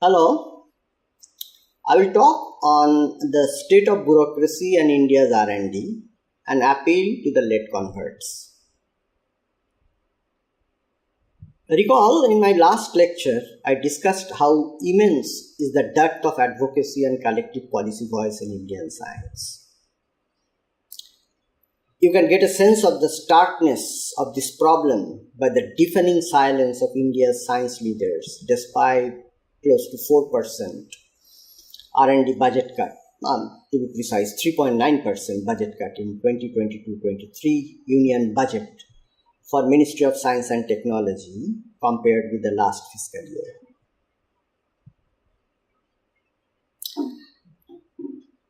Hello, I will talk on the state of bureaucracy and India's R&D and appeal to the late converts. Recall in my last lecture, I discussed how immense is the depth of advocacy and collective policy voice in Indian science. You can get a sense of the starkness of this problem by the deafening silence of India's science leaders despite close to 4% R&D budget cut, to be precise 3.9% budget cut in 2022-23 Union budget for Ministry of Science and Technology compared with the last fiscal year.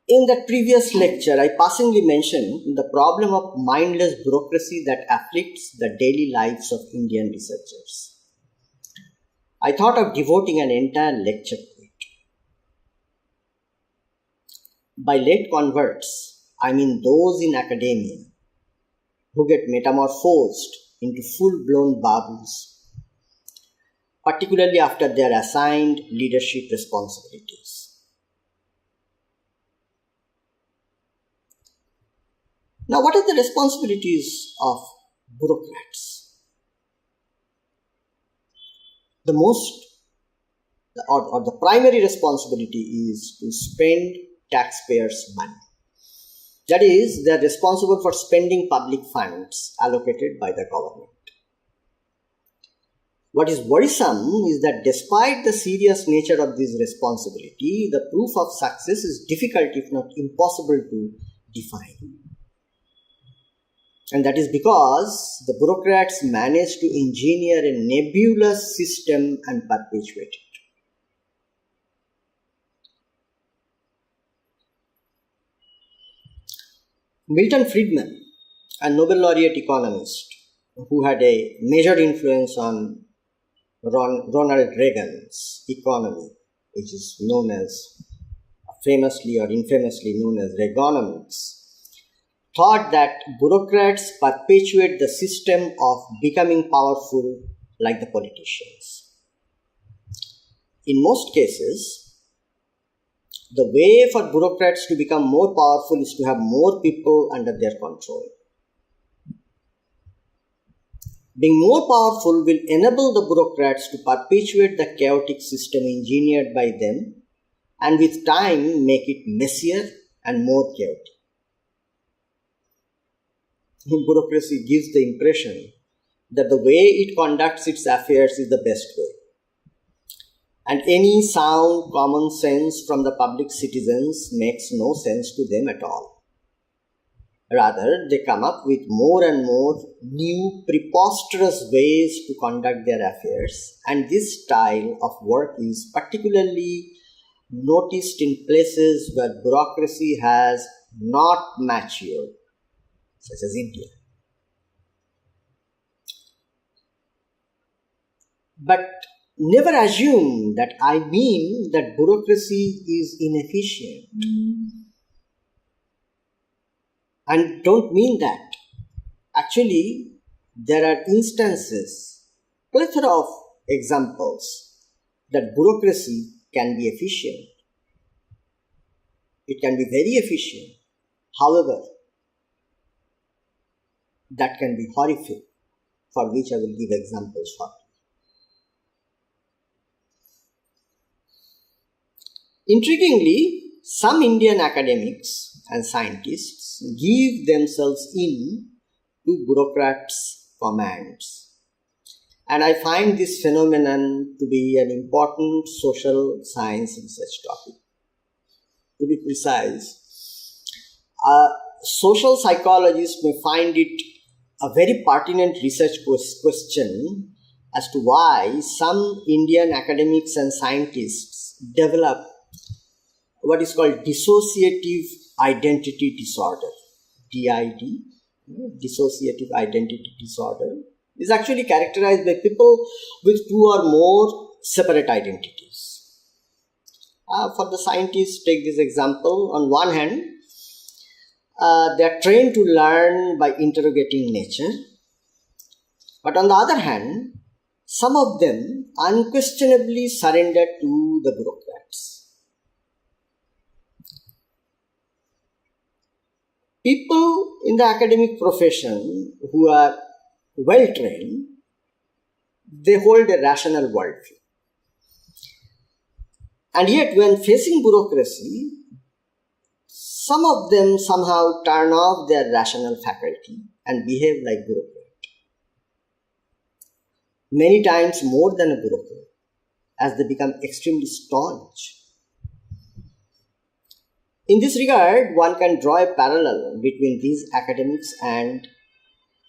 In the previous lecture, I passingly mentioned the problem of mindless bureaucracy that afflicts the daily lives of Indian researchers. I thought of devoting an entire lecture to it. By late converts, I mean those in academia who get metamorphosed into full-blown babus, particularly after their assigned leadership responsibilities. Now, what are the responsibilities of bureaucrats? The primary responsibility is to spend taxpayers' money. That is, they are responsible for spending public funds allocated by the government. What is worrisome is that despite the serious nature of this responsibility, the proof of success is difficult, if not impossible, to define. And that is because the bureaucrats manage to engineer a nebulous system and perpetuate it. Milton Friedman, a Nobel laureate economist who had a major influence on Ronald Reagan's economy, which is known as famously or infamously known as Reaganomics, thought that bureaucrats perpetuate the system of becoming powerful like the politicians. In most cases, the way for bureaucrats to become more powerful is to have more people under their control. Being more powerful will enable the bureaucrats to perpetuate the chaotic system engineered by them and with time make it messier and more chaotic. Bureaucracy gives the impression that the way it conducts its affairs is the best way. And any sound common sense from the public citizens makes no sense to them at all. Rather, they come up with more and more new preposterous ways to conduct their affairs, and this style of work is particularly noticed in places where bureaucracy has not matured, such as India. But never assume that I mean that bureaucracy is inefficient. And don't mean that. Actually, there are instances, plethora of examples, that bureaucracy can be efficient. It can be very efficient. However, that can be horrific, for which I will give examples shortly. Intriguingly, some Indian academics and scientists give themselves in to bureaucrats' commands. And I find this phenomenon to be an important social science research topic. To be precise, social psychologists may find it a very pertinent research question as to why some Indian academics and scientists develop what is called dissociative identity disorder. DID, dissociative identity disorder, is actually characterized by people with two or more separate identities. For the scientists, take this example. On one hand, they are trained to learn by interrogating nature. But on the other hand, some of them unquestionably surrendered to the bureaucrats. People in the academic profession who are well trained, they hold a rational worldview. And yet, when facing bureaucracy, some of them somehow turn off their rational faculty and behave like bureaucrats. Many times more than a bureaucrat, as they become extremely staunch. In this regard, one can draw a parallel between these academics and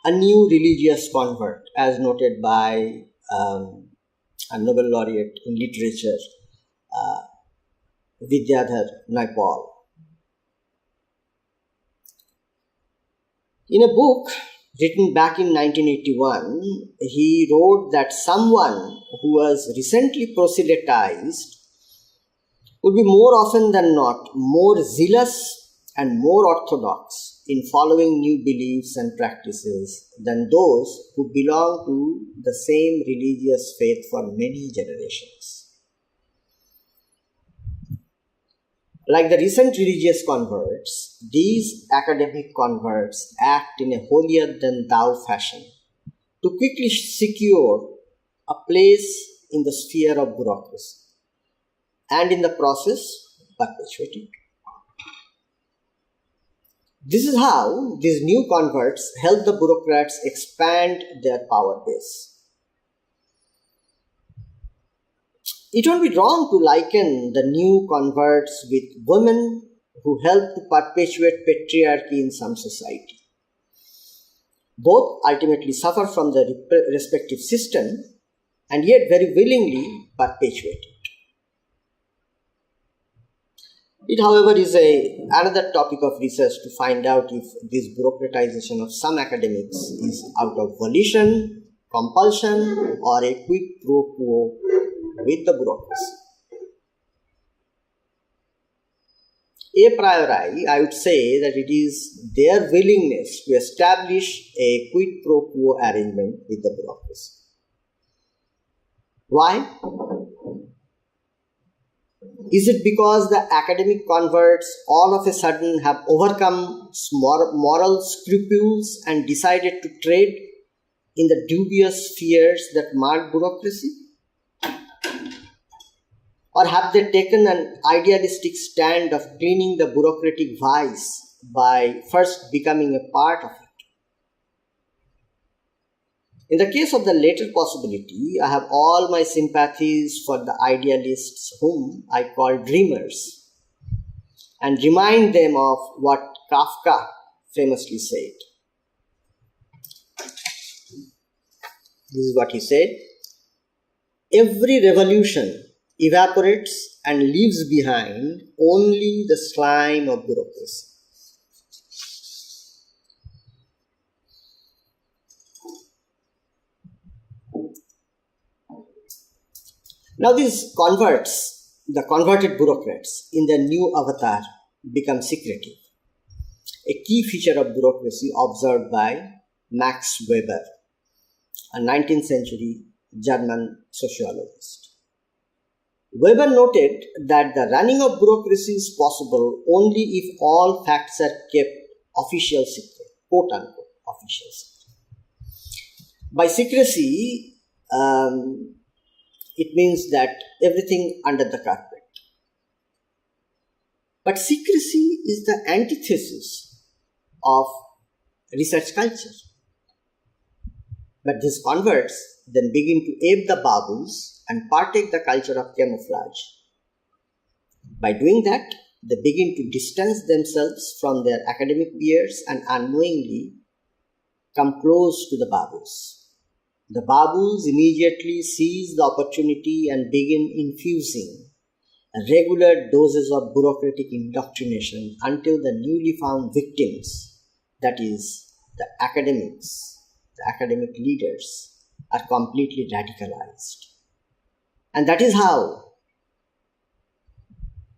a new religious convert, as noted by a Nobel laureate in literature, Vidyadhar Naipaul. In a book written back in 1981, he wrote that someone who was recently proselytized would be more often than not more zealous and more orthodox in following new beliefs and practices than those who belong to the same religious faith for many generations. Like the recent religious converts, these academic converts act in a holier-than-thou fashion to quickly secure a place in the sphere of bureaucracy and in the process perpetuate it. This is how these new converts help the bureaucrats expand their power base. It won't be wrong to liken the new converts with women who help to perpetuate patriarchy in some society. Both ultimately suffer from the respective system and yet very willingly perpetuate it. It, however, is another topic of research to find out if this bureaucratization of some academics is out of volition, compulsion, or a quid pro quo with the bureaucracy. A priori, I would say that it is their willingness to establish a quid pro quo arrangement with the bureaucracy. Why? Is it because the academic converts all of a sudden have overcome moral scruples and decided to trade in the dubious spheres that mark bureaucracy? Or have they taken an idealistic stand of cleaning the bureaucratic vice by first becoming a part of it? In the case of the latter possibility, I have all my sympathies for the idealists whom I call dreamers and remind them of what Kafka famously said. This is what he said: every revolution evaporates and leaves behind only the slime of bureaucracy. Now these converts, the converted bureaucrats in their new avatar, become secretive. A key feature of bureaucracy observed by Max Weber, a 19th century German sociologist. Weber noted that the running of bureaucracy is possible only if all facts are kept official secret, quote unquote, official secret. By secrecy, it means that everything under the carpet. But secrecy is the antithesis of research culture. But these converts then begin to ape the babus and partake the culture of camouflage. By doing that, they begin to distance themselves from their academic peers and unknowingly come close to the babus. The babus immediately seize the opportunity and begin infusing regular doses of bureaucratic indoctrination until the newly found victims, that is, the academics, the academic leaders, are completely radicalized. And that is how,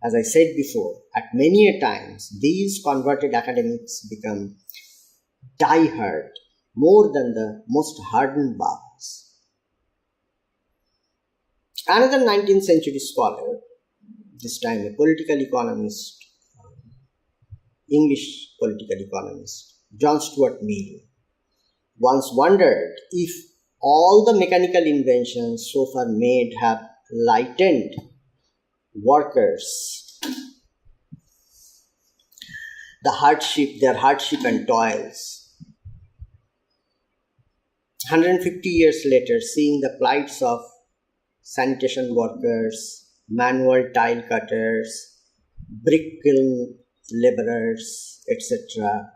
as I said before, at many a times, these converted academics become die-hard more than the most hardened babus. Another 19th century scholar, this time a political economist, English political economist, John Stuart Mill, once wondered if all the mechanical inventions so far made have lightened workers their hardship and toils. 150 years later, seeing the plights of sanitation workers, manual tile cutters, brick kiln laborers, etc.,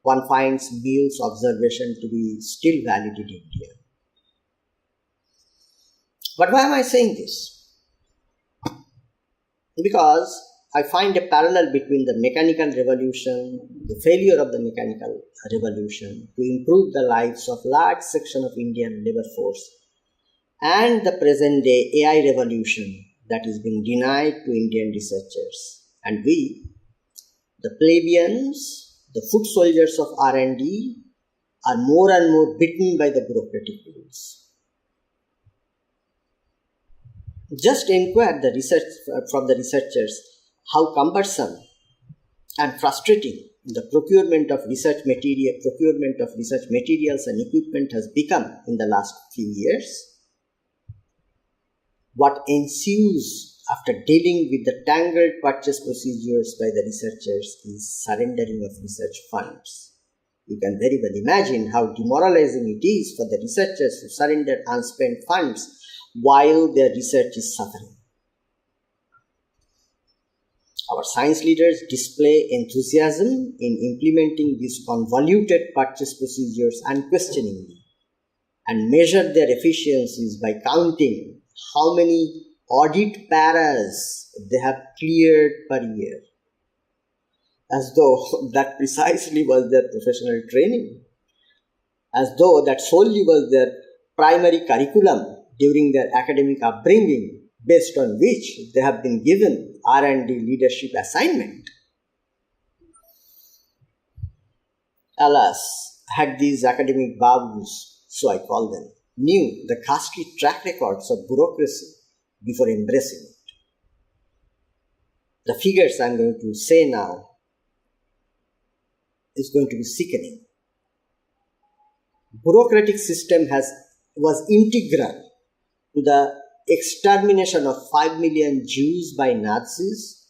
one finds Mill's observation to be still valid in India. But why am I saying this? Because I find a parallel between the mechanical revolution, the failure of the mechanical revolution to improve the lives of large section of Indian labor force, and the present day AI revolution that is being denied to Indian researchers. And we, the plebeians, the foot soldiers of R&D, are more and more bitten by the bureaucratic rules. Just inquire from the researchers how cumbersome and frustrating the procurement of research materials and equipment has become in the last few years. What ensues after dealing with the tangled purchase procedures by the researchers is surrendering of research funds. You can very well imagine how demoralizing it is for the researchers to surrender unspent funds while their research is suffering. Our science leaders display enthusiasm in implementing these convoluted purchase procedures unquestioningly and measure their efficiencies by counting how many audit paras they have cleared per year, as though that precisely was their professional training, as though that solely was their primary curriculum during their academic upbringing, based on which they have been given R&D leadership assignment. Alas, had these academic babus, so I call them, knew the ghastly track records of bureaucracy before embracing it. The figures I am going to say now is going to be sickening. Bureaucratic system was integral to the extermination of 5 million Jews by Nazis,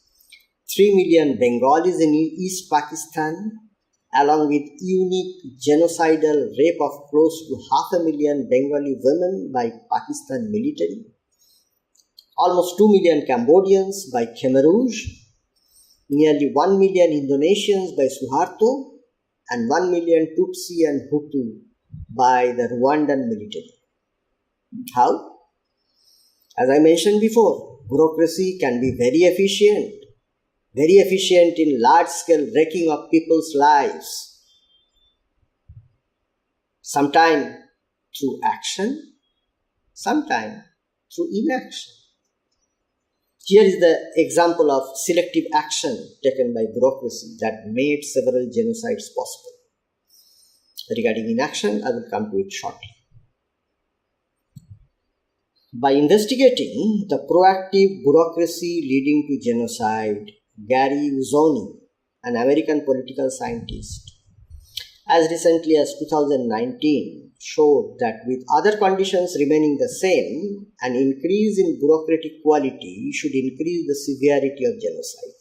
3 million Bengalis in East Pakistan, along with unique genocidal rape of close to 500,000 Bengali women by Pakistan military, almost 2 million Cambodians by Khmer Rouge, nearly 1 million Indonesians by Suharto, and 1 million Tutsi and Hutu by the Rwandan military. How? As I mentioned before, bureaucracy can be very efficient in large-scale wrecking of people's lives, sometimes through action, sometimes through inaction. Here is the example of selective action taken by bureaucracy that made several genocides possible. Regarding inaction, I will come to it shortly. By investigating the proactive bureaucracy leading to genocide, Gary Uzzoni, an American political scientist, as recently as 2019, showed that with other conditions remaining the same, an increase in bureaucratic quality should increase the severity of genocide.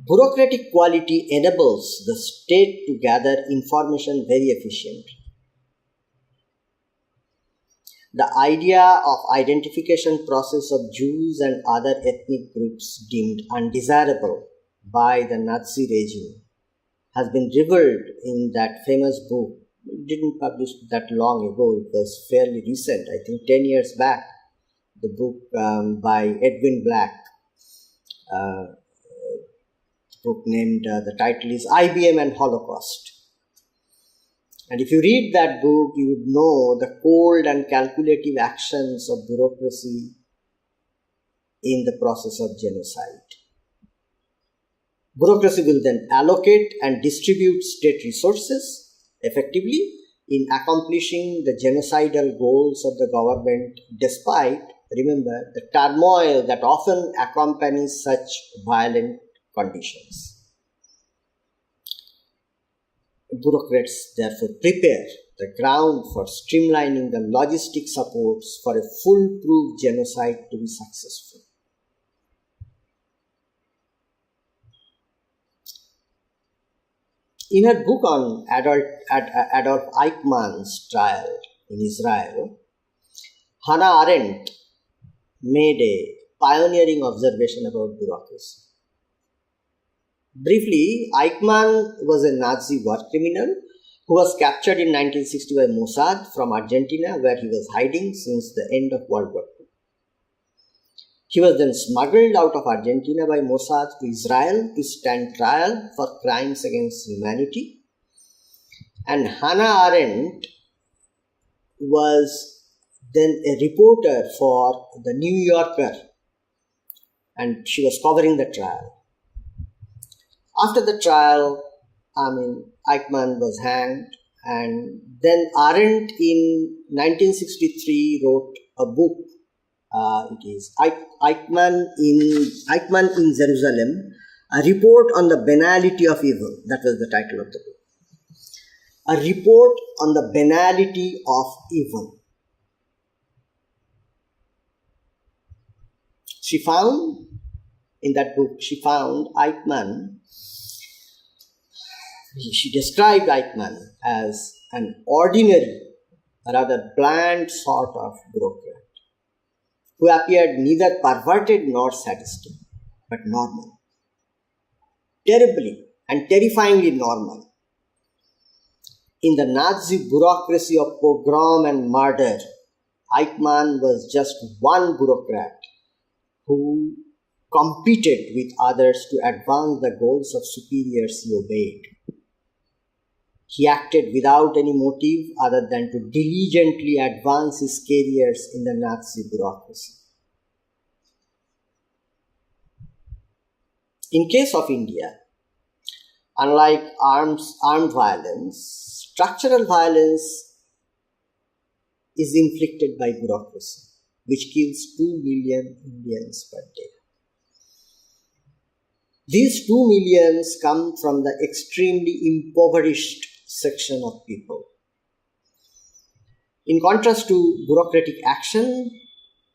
Bureaucratic quality enables the state to gather information very efficiently. The idea of identification process of Jews and other ethnic groups deemed undesirable by the Nazi regime has been revealed in that famous book. It didn't publish that long ago, it was fairly recent, I think 10 years back, the book by Edwin Black, book named, the title is IBM and Holocaust. And if you read that book, you would know the cold and calculative actions of bureaucracy in the process of genocide. Bureaucracy will then allocate and distribute state resources effectively in accomplishing the genocidal goals of the government despite, remember, the turmoil that often accompanies such violent conditions. Bureaucrats therefore prepare the ground for streamlining the logistic supports for a foolproof genocide to be successful. In her book on Adolf Eichmann's trial in Israel, Hannah Arendt made a pioneering observation about bureaucracy. Briefly, Eichmann was a Nazi war criminal who was captured in 1960 by Mossad from Argentina, where he was hiding since the end of World War II. He was then smuggled out of Argentina by Mossad to Israel to stand trial for crimes against humanity. And Hannah Arendt was then a reporter for the New Yorker, and she was covering the trial. After the trial, Eichmann was hanged, and then Arendt in 1963 wrote a book. It is Eichmann in Jerusalem, a report on the banality of evil. That was the title of the book. A report on the banality of evil. In that book, she found Eichmann. She described Eichmann as an ordinary, rather bland sort of bureaucrat who appeared neither perverted nor sadistic, but normal. Terribly and terrifyingly normal. In the Nazi bureaucracy of pogrom and murder, Eichmann was just one bureaucrat who competed with others to advance the goals of superiors he obeyed. He acted without any motive other than to diligently advance his careers in the Nazi bureaucracy. In case of India, unlike armed violence, structural violence is inflicted by bureaucracy, which kills 2 million Indians per day. These 2 millions come from the extremely impoverished section of people. In contrast to bureaucratic action,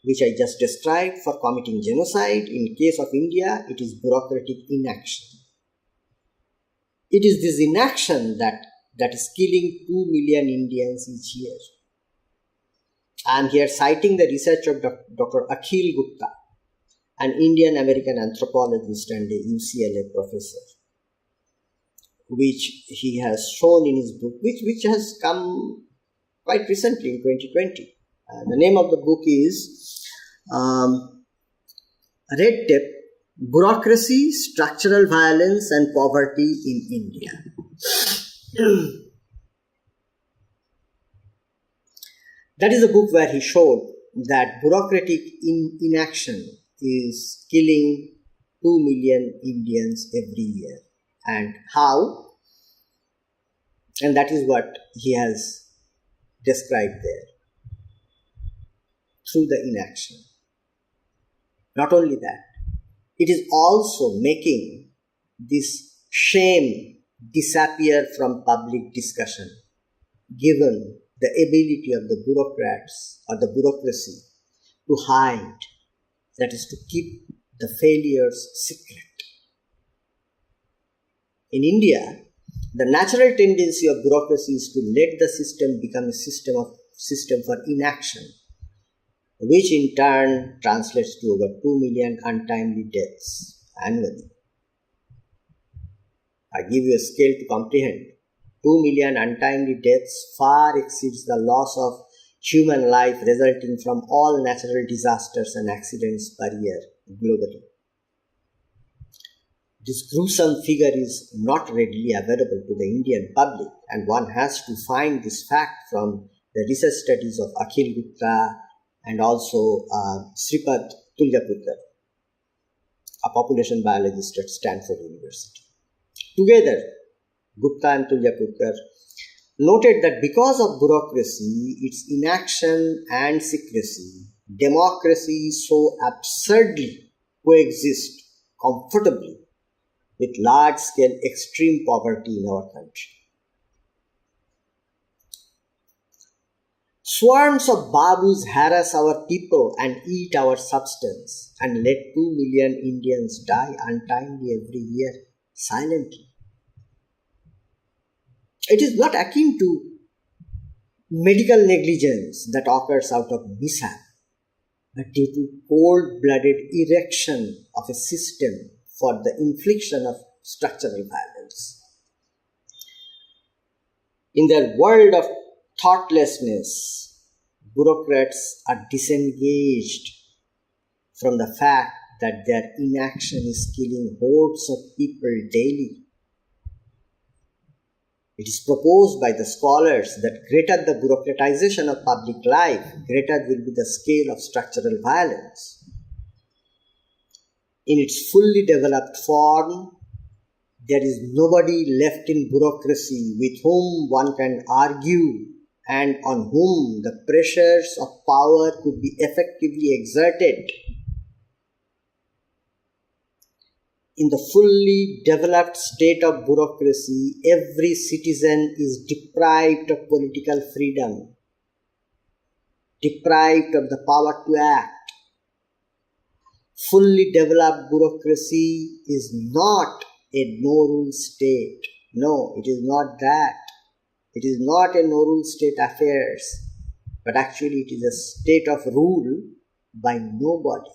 which I just described for committing genocide, in case of India, it is bureaucratic inaction. It is this inaction that is killing 2 million Indians each year. I am here citing the research of Dr. Akhil Gupta, an Indian-American anthropologist and a UCLA professor, which he has shown in his book, which has come quite recently in 2020. The name of the book is Red Tape, Bureaucracy, Structural Violence and Poverty in India. That is a book where he showed that bureaucratic inaction is killing 2 million Indians every year. And how? And that is what he has described there. Through the inaction. Not only that, it is also making this shame disappear from public discussion, given the ability of the bureaucrats or the bureaucracy to hide, that is to keep the failures secret. In India, the natural tendency of bureaucracy is to let the system become a system for inaction, which in turn translates to over 2 million untimely deaths annually. I give you a scale to comprehend. 2 million untimely deaths far exceeds the loss of human life resulting from all natural disasters and accidents per year globally. This gruesome figure is not readily available to the Indian public, and one has to find this fact from the research studies of Akhil Gupta and also Sripad Tulyapurkar, a population biologist at Stanford University. Together, Gupta and Tulyapurkar noted that because of bureaucracy, its inaction and secrecy, democracy so absurdly coexist comfortably with large-scale extreme poverty in our country. Swarms of babus harass our people and eat our substance and let 2 million Indians die untimely every year silently. It is not akin to medical negligence that occurs out of mishap, but due to cold-blooded erection of a system for the infliction of structural violence. In their world of thoughtlessness, bureaucrats are disengaged from the fact that their inaction is killing hordes of people daily. It is proposed by the scholars that greater the bureaucratization of public life, greater will be the scale of structural violence. In its fully developed form, there is nobody left in bureaucracy with whom one can argue and on whom the pressures of power could be effectively exerted. In the fully developed state of bureaucracy, every citizen is deprived of political freedom, deprived of the power to act. Fully developed bureaucracy is not a no-rule state. No, it is not that. It is not a no-rule state affairs, but actually it is a state of rule by nobody.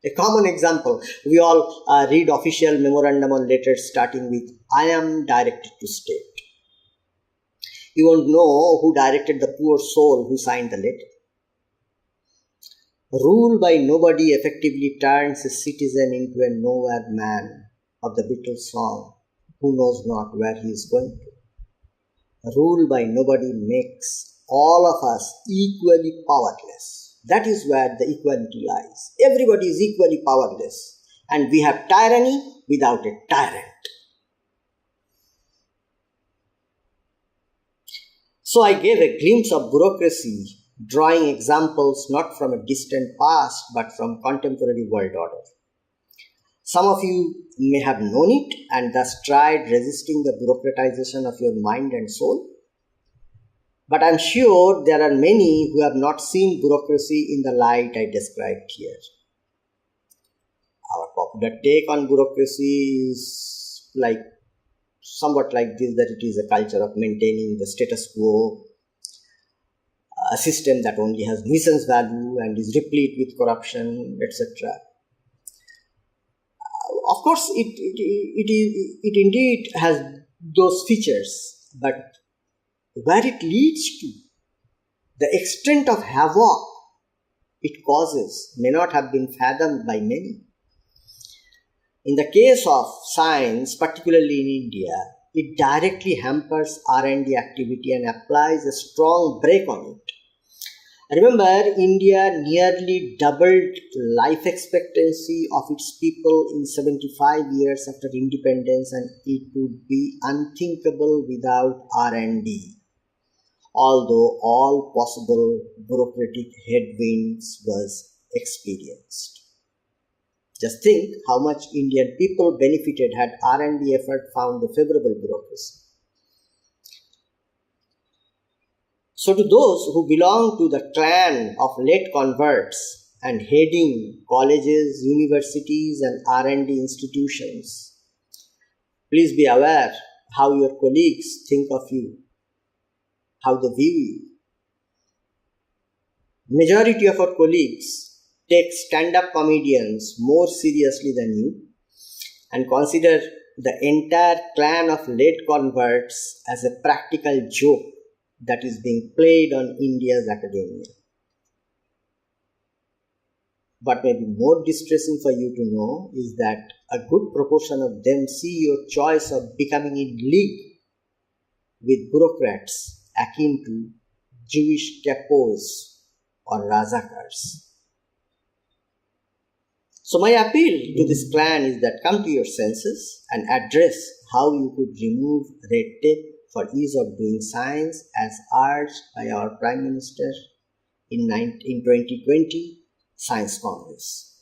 A common example, we all read official memorandum on letters starting with, I am directed to state. You won't know who directed the poor soul who signed the letter. Rule by nobody effectively turns a citizen into a nowhere man of the Beatles song, who knows not where he is going to. Rule by nobody makes all of us equally powerless. That is where the equality lies. Everybody is equally powerless, and we have tyranny without a tyrant. So I gave a glimpse of bureaucracy, drawing examples not from a distant past but from contemporary world order. Some of you may have known it and thus tried resisting the bureaucratization of your mind and soul. But I am sure there are many who have not seen bureaucracy in the light I described here. Our popular take on bureaucracy is somewhat like this, that it is a culture of maintaining the status quo, a system that only has nuisance value and is replete with corruption, etc. Of course, it indeed has those features, but where it leads to, the extent of havoc it causes may not have been fathomed by many. In the case of science, particularly in India, it directly hampers R&D activity and applies a strong brake on it. Remember, India nearly doubled life expectancy of its people in 75 years after independence, and it would be unthinkable without R&D. Although all possible bureaucratic headwinds was experienced. Just think how much Indian people benefited had R&D effort found a favorable bureaucracy. So to those who belong to the clan of late converts and heading colleges, universities and R&D institutions, please be aware how your colleagues think of you, how they view you. Majority of our colleagues take stand-up comedians more seriously than you and consider the entire clan of late converts as a practical joke that is being played on India's academia. What may be more distressing for you to know is that a good proportion of them see your choice of becoming in league with bureaucrats akin to Jewish capos or razakars. So my appeal to this clan is that come to your senses and address how you could remove red tape for ease of doing science as urged by our Prime Minister in 2020 Science Congress.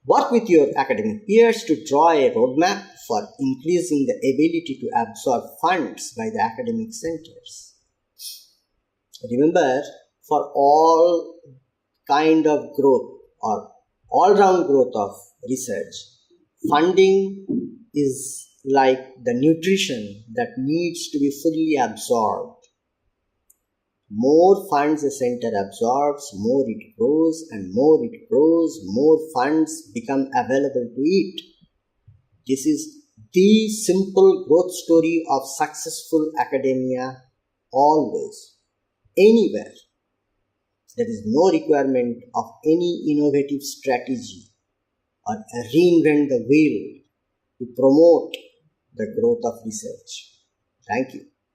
Work with your academic peers to draw a roadmap for increasing the ability to absorb funds by the academic centers. Remember, for all kind of growth or all-round growth of research, funding is like the nutrition that needs to be fully absorbed. More funds a center absorbs, more it grows, and more it grows, more funds become available to it. This is the simple growth story of successful academia always, anywhere. There is no requirement of any innovative strategy or reinvent the wheel to promote the growth of research. Thank you.